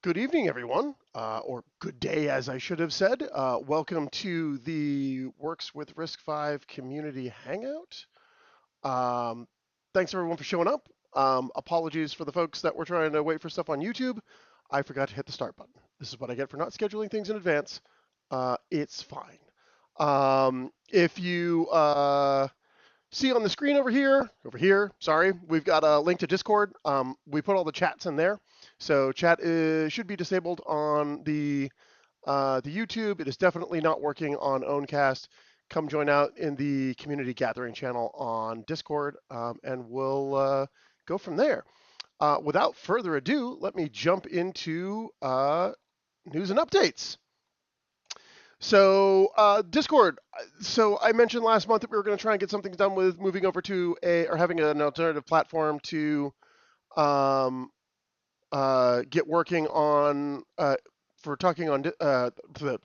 Good evening, everyone, or good day, as I should have said. Welcome to the Works with RISC-V Community Hangout. Um, Thanks, everyone, for showing up. Apologies for the folks that were trying to wait for stuff on YouTube. I forgot to hit the start button. This is what I get for not scheduling things in advance. It's fine. If you see on the screen sorry, we've got a link to Discord. We put all the chats in there. So chat should be disabled on the YouTube. It is definitely not working on Owncast. Come join out in the community gathering channel on Discord, and we'll go from there. Without further ado, let me jump into news and updates. So Discord. So I mentioned last month that we were going to try and get something done with moving over to or having an alternative platform to get working on for talking on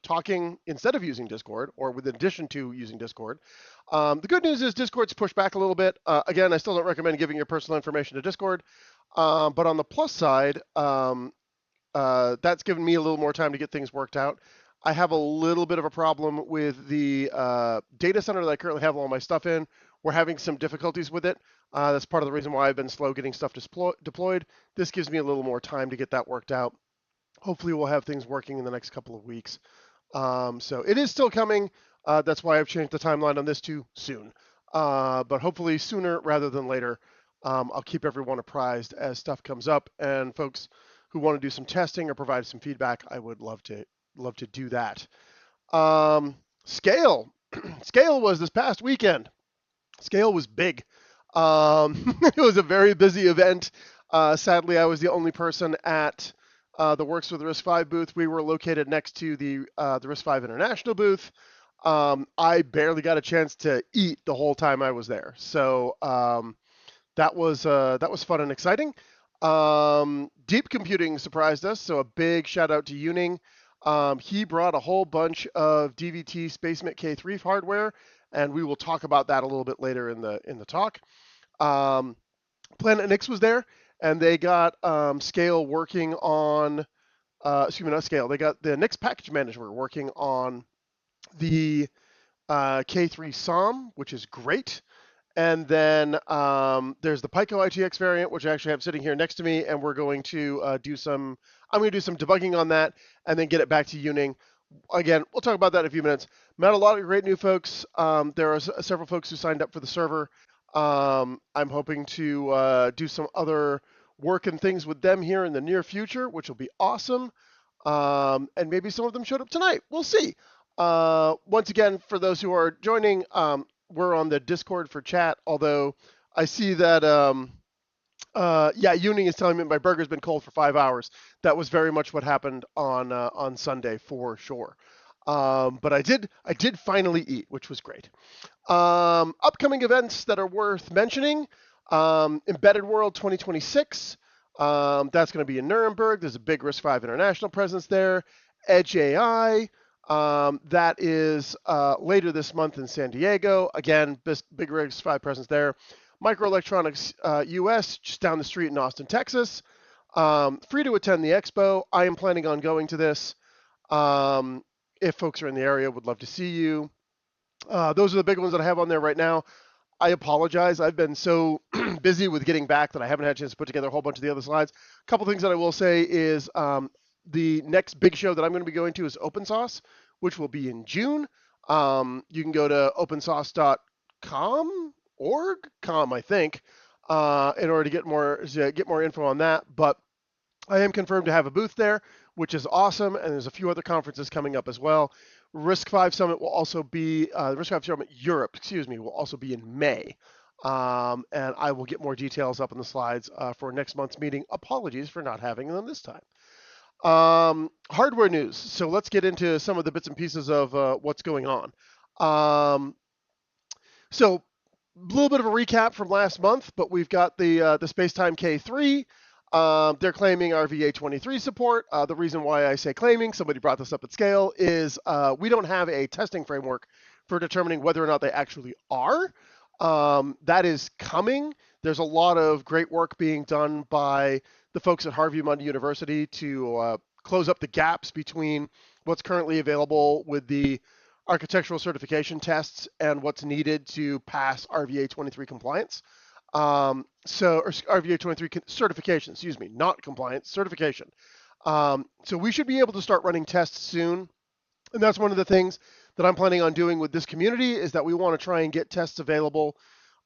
talking instead of using Discord or with addition to using Discord. The good news is Discord's pushed back a little bit. Again, I still don't recommend giving your personal information to Discord, but on the plus side, that's given me a little more time to get things worked out. I have a little bit of a problem with the data center that I currently have all my stuff in. We're having some difficulties with it. That's part of the reason why I've been slow getting stuff deployed. This gives me a little more time to get that worked out. Hopefully we'll have things working in the next couple of weeks. So it is still coming. That's why I've changed the timeline on this to soon. But hopefully sooner rather than later. I'll keep everyone apprised as stuff comes up, and folks who want to do some testing or provide some feedback, I would love to do that. Scale. Scale was this past weekend. Scale was big. It was a very busy event. Sadly, I was the only person at the Works with RISC-V booth. We were located next to the RISC-V International booth. I barely got a chance to eat the whole time I was there. So that was fun and exciting. Deep computing surprised us, so a big shout out to Uning. He brought a whole bunch of DVT SpaceMint K3 hardware, and we will talk about that a little bit later in the talk. Planet Nix was there, and they got Scale working on, excuse me, not Scale. They got the Nix package manager working on the K3 SOM, which is great. And then there's the Pico ITX variant, which I actually have sitting here next to me, and we're going to I'm going to do some debugging on that and then get it back to Uning. Again, we'll talk about that in a few minutes. Met a lot of great new folks. There are several folks who signed up for the server. I'm hoping to do some other work and things with them here in the near future, which will be awesome. And maybe some of them showed up tonight. We'll see. Once again, for those who are joining, we're on the Discord for chat, although I see that, Uning is telling me my burger's been cold for 5 hours. That was very much what happened on Sunday for sure. But I did finally eat, which was great. Upcoming events that are worth mentioning, Embedded World 2026. That's going to be in Nuremberg. There's a big RISC-V International presence there. Edge AI. That is later this month in San Diego. Again, big RISC-V presence there. Microelectronics US, just down the street in Austin, Texas. Free to attend the expo. I am planning on going to this. If folks are in the area, would love to see you. Those are the big ones that I have on there right now. I apologize. I've been so busy with getting back that I haven't had a chance to put together a whole bunch of the other slides. A couple things that I will say is the next big show that I'm going to be going to is Open Sauce, which will be in June. You can go to opensauce.com, I think, in order to get more info on that. But I am confirmed to have a booth there, which is awesome, and there's a few other conferences coming up as well. RISC-V Summit will also be, RISC-V Summit Europe, will also be in May. And I will get more details up in the slides for next month's meeting. Apologies for not having them this time. Hardware news. So let's get into some of the bits and pieces of what's going on. So a little bit of a recap from last month, but we've got the Spacetime K3. They're claiming RVA23 support. The reason why I say claiming, somebody brought this up at Scale, is we don't have a testing framework for determining whether or not they actually are. That is coming. There's a lot of great work being done by the folks at Harvey Mundi University to close up the gaps between what's currently available with the architectural certification tests and what's needed to pass RVA 23 compliance. Or RVA 23 certification, excuse me, not compliance, certification. So we should be able to start running tests soon. And that's one of the things that I'm planning on doing with this community is that we want to try and get tests available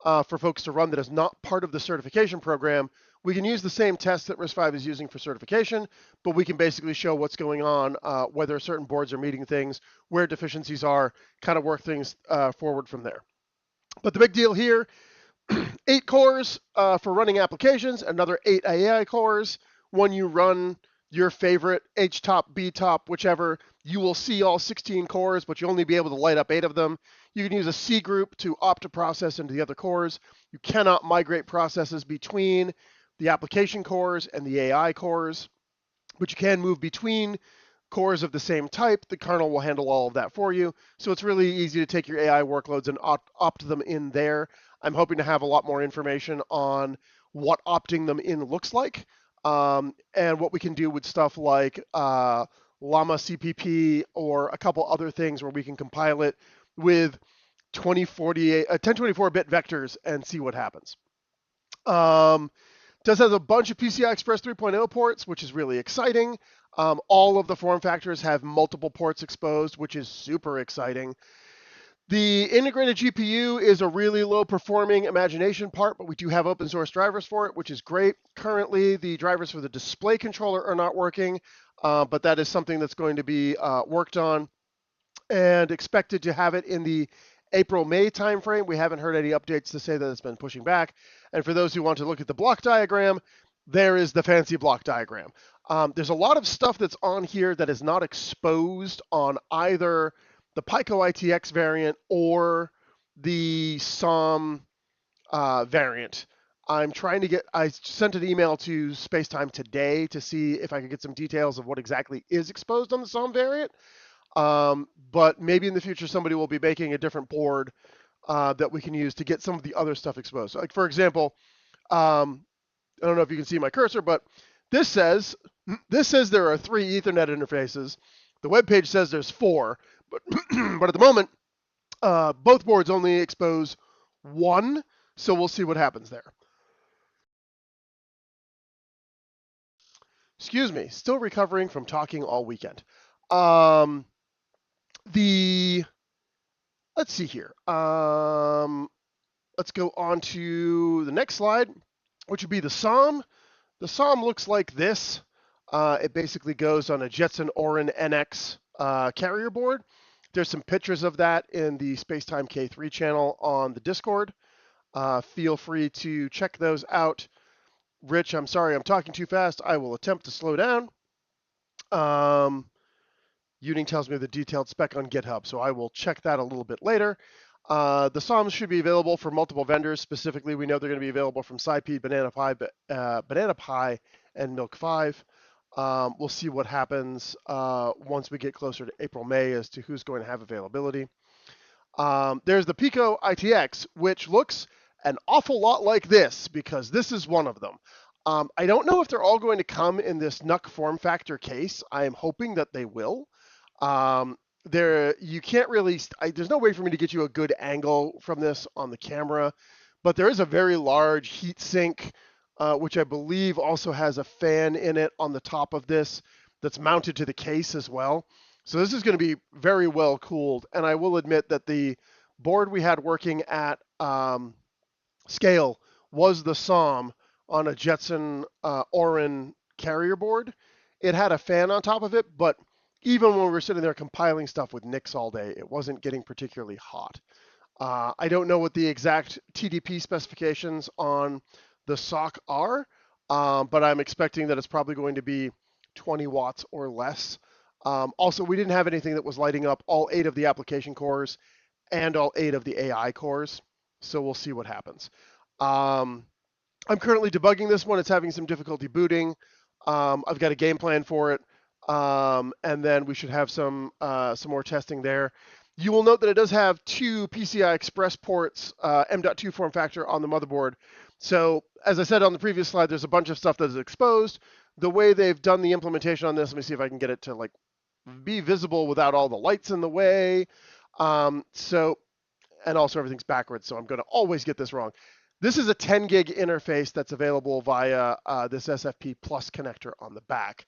for folks to run that is not part of the certification program. We can use the same tests that RISC-V is using for certification, but we can basically show what's going on, whether certain boards are meeting things, where deficiencies are, kind of work things forward from there. But the big deal here, 8 cores for running applications, another 8 AI cores. When you run your favorite H-top, B-top, whichever, you will see all 16 cores, but you only be able to light up 8 of them. You can use a C group to opt a process into the other cores. You cannot migrate processes between the application cores and the AI cores, but you can move between cores of the same type. The kernel will handle all of that for you. So it's really easy to take your AI workloads and opt them in there. I'm hoping to have a lot more information on what opting them in looks like, and what we can do with stuff like Llama CPP or a couple other things where we can compile it with 1024-bit vectors and see what happens. Does has a bunch of PCI Express 3.0 ports, which is really exciting. All of the form factors have multiple ports exposed, which is super exciting. The integrated GPU is a really low performing imagination part, but we do have open source drivers for it, which is great. Currently, the drivers for the display controller are not working, but that is something that's going to be worked on and expected to have it in the April-May timeframe. We haven't heard any updates to say that it's been pushing back. And for those who want to look at the block diagram, there is the fancy block diagram. There's a lot of stuff that's on here that is not exposed on either the Pico ITX variant or the SOM variant. I sent an email to Spacetime today to see if I could get some details of what exactly is exposed on the SOM variant. But maybe in the future, somebody will be making a different board that we can use to get some of the other stuff exposed. So, like, for example, I don't know if you can see my cursor, but this says there are 3 Ethernet interfaces. The web page says there's 4, but but at the moment, both boards only expose 1, so we'll see what happens there. Excuse me, still recovering from talking all weekend. Let's see here. Let's go on to the next slide, which would be the SOM. The SOM looks like this. It basically goes on a Jetson Orin NX carrier board. There's some pictures of that in the Spacetime K3 channel on the Discord. Feel free to check those out. Rich, I'm sorry I'm talking too fast. I will attempt to slow down. Uning tells me the detailed spec on GitHub, so I will check that a little bit later. The SOMs should be available for multiple vendors. Specifically, we know they're going to be available from SciPy, Banana Pi, and Milk 5. We'll see what happens once we get closer to April, May as to who's going to have availability. There's the Pico ITX, which looks an awful lot like this because this is one of them. I don't know if they're all going to come in this NUC form factor case. I am hoping that they will. You can't really, there's no way for me to get you a good angle from this on the camera, but there is a very large heat sink, which I believe also has a fan in it on the top of this that's mounted to the case as well. So this is going to be very well cooled. And I will admit that the board we had working at scale was the SOM on a Jetson Orin carrier board. It had a fan on top of it, but even when we were sitting there compiling stuff with NICs all day, it wasn't getting particularly hot. I don't know what the exact TDP specifications on the SOC are, but I'm expecting that it's probably going to be 20 watts or less. Also, we didn't have anything that was lighting up all 8 of the application cores and all 8 of the AI cores, so we'll see what happens. I'm currently debugging this one. It's having some difficulty booting. I've got a game plan for it. And then we should have some more testing there. You will note that it does have 2 PCI Express ports, M.2 form factor on the motherboard. So as I said on the previous slide, there's a bunch of stuff that is exposed. the way they've done the implementation on this, let me see if I can get it to like be visible without all the lights in the way. So, and also everything's backwards, so I'm going to always get this wrong. This is a 10 gig interface that's available via this SFP Plus connector on the back.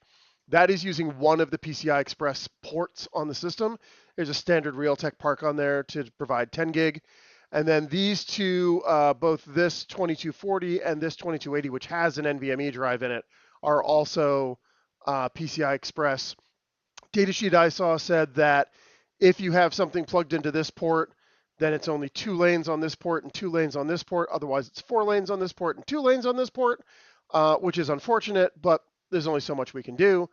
That is using one of the PCI Express ports on the system. There's a standard Realtek Park on there to provide 10 gig. And then these two, both this 2240 and this 2280, which has an NVMe drive in it, are also PCI Express. Datasheet I saw said that if you have something plugged into this port, then it's only 2 lanes on this port and 2 lanes on this port. Otherwise, it's 4 lanes on this port and 2 lanes on this port, which is unfortunate, but there's only so much we can do.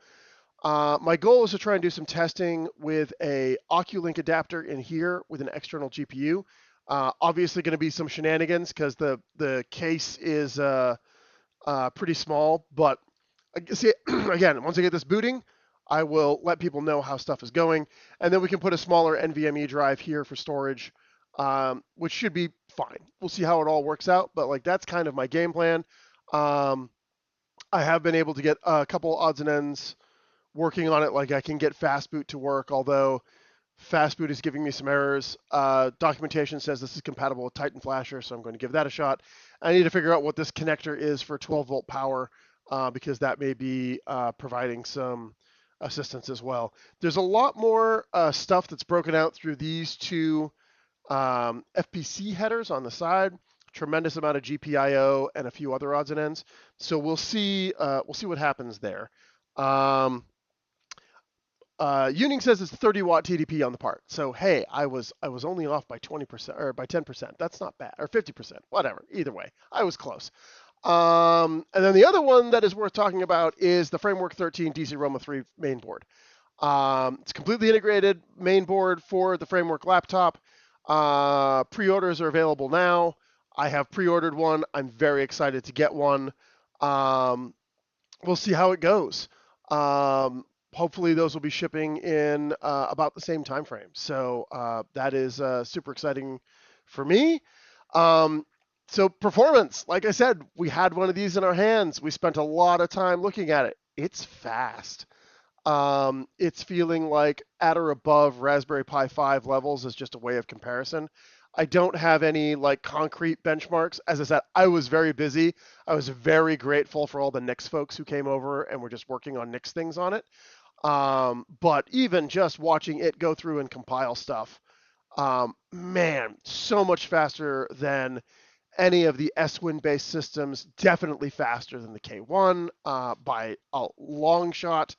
My goal is to try and do some testing with a Oculink adapter in here with an external GPU. Obviously going to be some shenanigans because the case is pretty small, but see, again, once I get this booting, I will let people know how stuff is going, and then we can put a smaller NVMe drive here for storage, which should be fine. We'll see how it all works out, but like that's kind of my game plan. I have been able to get a couple odds and ends working on it. Like I can get Fastboot to work, although Fastboot is giving me some errors. Documentation says this is compatible with Titan Flasher, so I'm going to give that a shot. I need to figure out what this connector is for 12 volt power, because that may be providing some assistance as well. There's a lot more stuff that's broken out through these two FPC headers on the side. Tremendous amount of GPIO and a few other odds and ends. So we'll see what happens there. Uning says it's 30 watt TDP on the part. So hey, I was only off by 20% or by 10%. That's not bad, or 50%, whatever. Either way, I was close. And then the other one that is worth talking about is the Framework 13 DC Roma 3 mainboard. It's completely integrated mainboard for the Framework laptop. Pre-orders are available now. I have pre-ordered one. I'm very excited to get one. We'll see how it goes. Hopefully those will be shipping in about the same time frame. So that is super exciting for me. So performance, like I said, we had one of these in our hands. We spent a lot of time looking at it. It's fast. It's feeling like at or above Raspberry Pi 5 levels as just a way of comparison. I don't have any like concrete benchmarks. As I said, I was very busy. I was very grateful for all the Nix folks who came over and were just working on Nix things on it. But even just watching it go through and compile stuff, man, so much faster than any of the SWIN-based systems, definitely faster than the K1 by a long shot.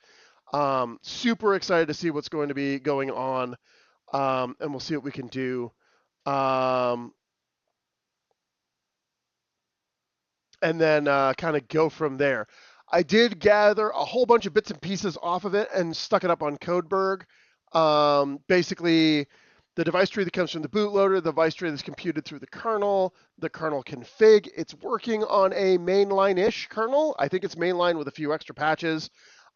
Super excited to see what's going to be going on, and we'll see what we can do. And then kind of go from there. I did gather a whole bunch of bits and pieces off of it and stuck it up on Codeberg. Basically, the device tree that comes from the bootloader, the device tree that's computed through the kernel config. It's working on a mainline-ish kernel. I think it's mainline with a few extra patches.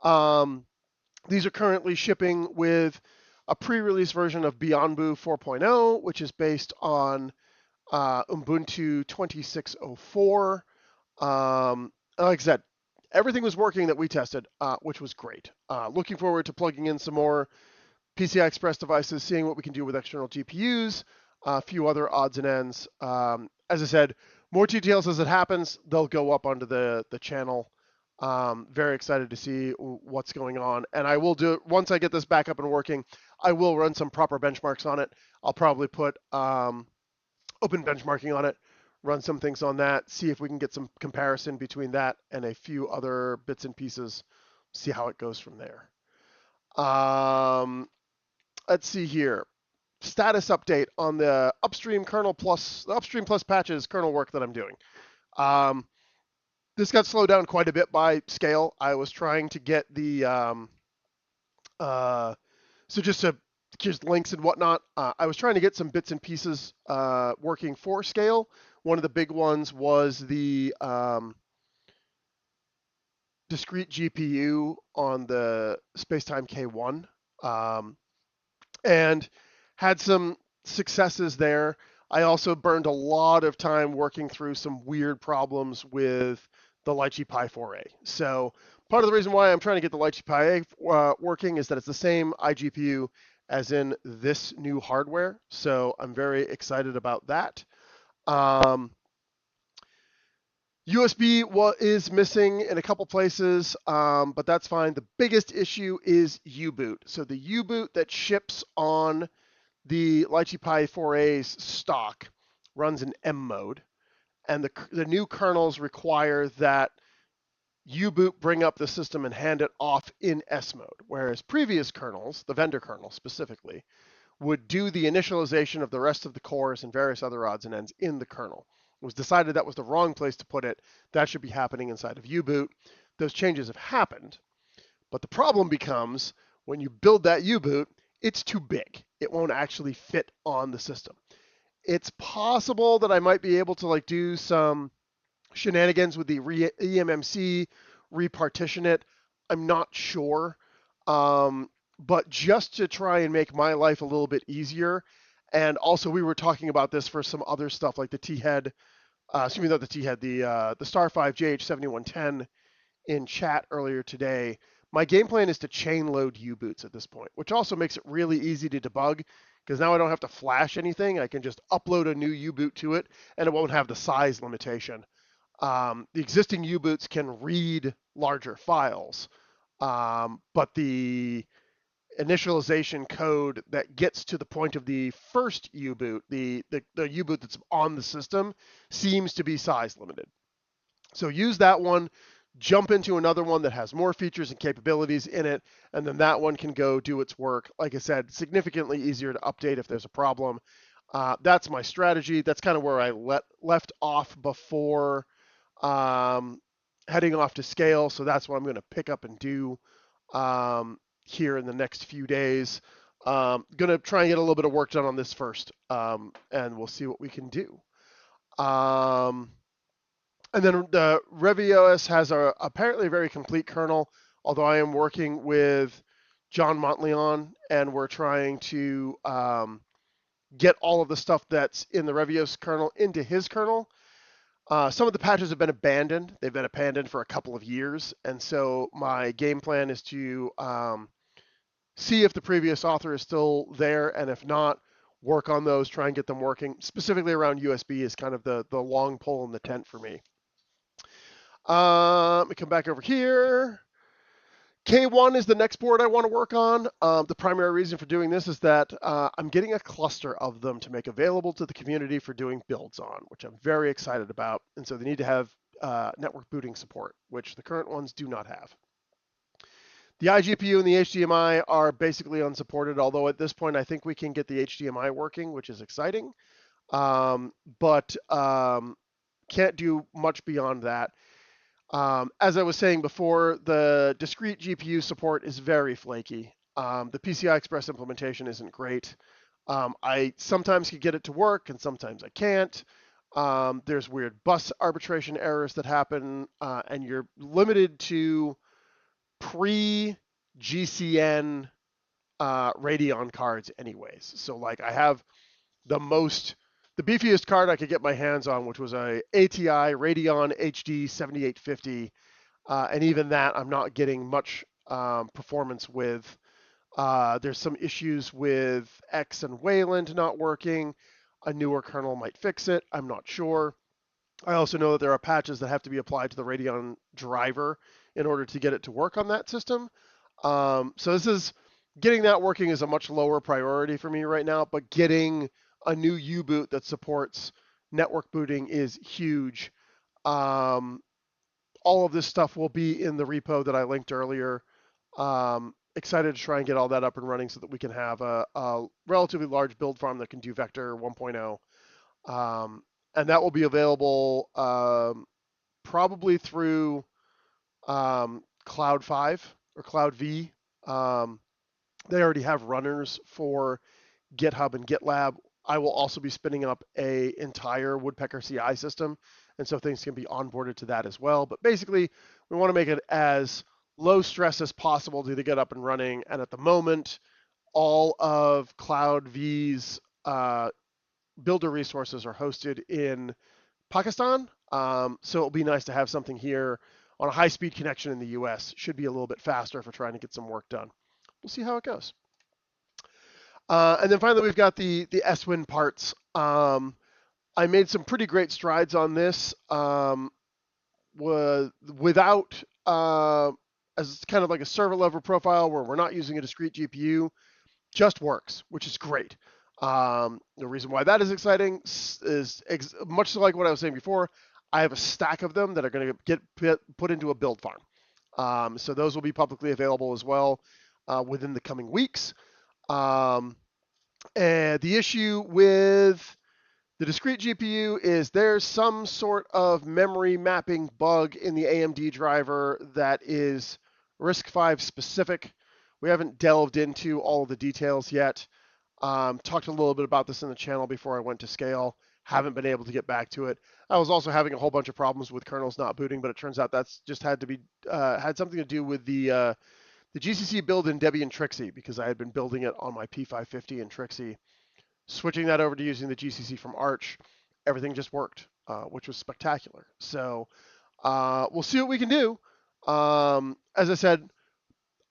These are currently shipping with a pre-release version of Beyondboo 4.0, which is based on Ubuntu 2604. Like I said, everything was working that we tested, which was great. Looking forward to plugging in some more PCI Express devices, seeing what we can do with external GPUs, a few other odds and ends. As I said, more details as it happens. They'll go up onto the channel. Very excited to see what's going on. And I will do it once I get this back up and working. I will run some proper benchmarks on it. I'll probably put open benchmarking on it, run some things on that, see if we can get some comparison between that and a few other bits and pieces, see how it goes from there. Let's see here. Status update on the upstream plus patches kernel work that I'm doing. This got slowed down quite a bit by Scale. I was trying to get the so just links and whatnot. I was trying to get some bits and pieces working for Scale. One of the big ones was the discrete GPU on the Spacetime K1, and had some successes there. I also burned a lot of time working through some weird problems with the Lychee Pi 4a. So part of the reason why I'm trying to get the Livestream working is that it's the same iGPU as in this new hardware. So I'm very excited about that. USB is missing in a couple places, but that's fine. The biggest issue is U-boot. So the U-boot that ships on the Lychee Pi 4A's stock runs in M mode, and the new kernels require that U-boot bring up the system and hand it off in S mode, whereas previous kernels, the vendor kernel specifically, would do the initialization of the rest of the cores and various other odds and ends in the kernel. It was decided that was the wrong place to put it. That should be happening inside of U-boot. Those changes have happened, but the problem becomes when you build that U-boot, it's too big. It won't actually fit on the system. It's possible that I might be able to like do some shenanigans with the eMMC, repartition it. I'm not sure. But just to try and make my life a little bit easier, and also we were talking about this for some other stuff like the T-head, excuse me, not the T-head, the Star 5 JH7110 in chat earlier today. My game plan is to chain load U-boots at this point, which also makes it really easy to debug because now I don't have to flash anything. I can just upload a new U-boot to it, and it won't have the size limitation. The existing U-boots can read larger files, but the initialization code that gets to the point of the first U-boot, the U-boot that's on the system, seems to be size limited. So use that one, jump into another one that has more features and capabilities in it, and then that one can go do its work. Like I said, significantly easier to update if there's a problem. That's my strategy. That's kind of where I left off before heading off to scale. So that's what I'm going to pick up and do here in the next few days. Going to try and get a little bit of work done on this first, and we'll see what we can do. And then the RevOS has apparently a very complete kernel, although I am working with John Montleon, and we're trying to get all of the stuff that's in the RevOS kernel into his kernel. Some of the patches have been abandoned. They've been abandoned for a couple of years, and so my game plan is to see if the previous author is still there, and if not, work on those, try and get them working. Specifically around USB is kind of the long pole in the tent for me. Let me come back over here. K1 is the next board I want to work on. The primary reason for doing this is that I'm getting a cluster of them to make available to the community for doing builds on, which I'm very excited about. And so they need to have network booting support, which the current ones do not have. The iGPU and the HDMI are basically unsupported, although at this point I think we can get the HDMI working, which is exciting, but can't do much beyond that. As I was saying before, the discrete GPU support is very flaky. The PCI Express implementation isn't great. I sometimes can get it to work and sometimes I can't. There's weird bus arbitration errors that happen, and you're limited to pre-GCN Radeon cards anyways. So like I have the beefiest card I could get my hands on, which was a ATI Radeon HD 7850. And even that, I'm not getting much performance with. There's some issues with X and Wayland not working. A newer kernel might fix it. I'm not sure. I also know that there are patches that have to be applied to the Radeon driver in order to get it to work on that system. So getting that working is a much lower priority for me right now, but getting a new U-boot that supports network booting is huge. All of this stuff will be in the repo that I linked earlier. Excited to try and get all that up and running so that we can have a relatively large build farm that can do Vector 1.0. And that will be available probably through Cloud 5 or Cloud V. They already have runners for GitHub and GitLab. I will also be spinning up an entire Woodpecker CI system, and so things can be onboarded to that as well. But basically, we want to make it as low stress as possible to get up and running. And at the moment, all of Cloud V's builder resources are hosted in Pakistan. So it'll be nice to have something here on a high-speed connection in the US. Should be a little bit faster if we're trying to get some work done. We'll see how it goes. And then finally, we've got the S-Win parts. I made some pretty great strides on this without, as kind of like a server level profile where we're not using a discrete GPU, just works, which is great. The reason why that is exciting is much like what I was saying before. I have a stack of them that are going to get put into a build farm. So those will be publicly available as well within the coming weeks. And the issue with the discrete GPU is there's some sort of memory mapping bug in the AMD driver that is RISC-V specific. We haven't delved into all of the details yet. Talked a little bit about this in the channel before I went to scale. Haven't been able to get back to it. I was also having a whole bunch of problems with kernels not booting, but it turns out that's just had something to do with the GCC build in Debian Trixie, because I had been building it on my P550 in Trixie. Switching that over to using the GCC from Arch, everything just worked, which was spectacular. So we'll see what we can do. As I said,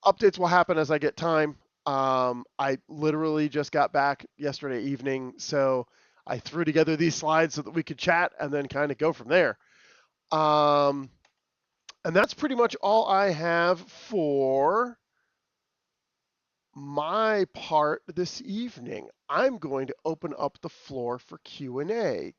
updates will happen as I get time. I literally just got back yesterday evening, so I threw together these slides so that we could chat and then kind of go from there. And that's pretty much all I have for my part this evening. I'm going to open up the floor for Q&A.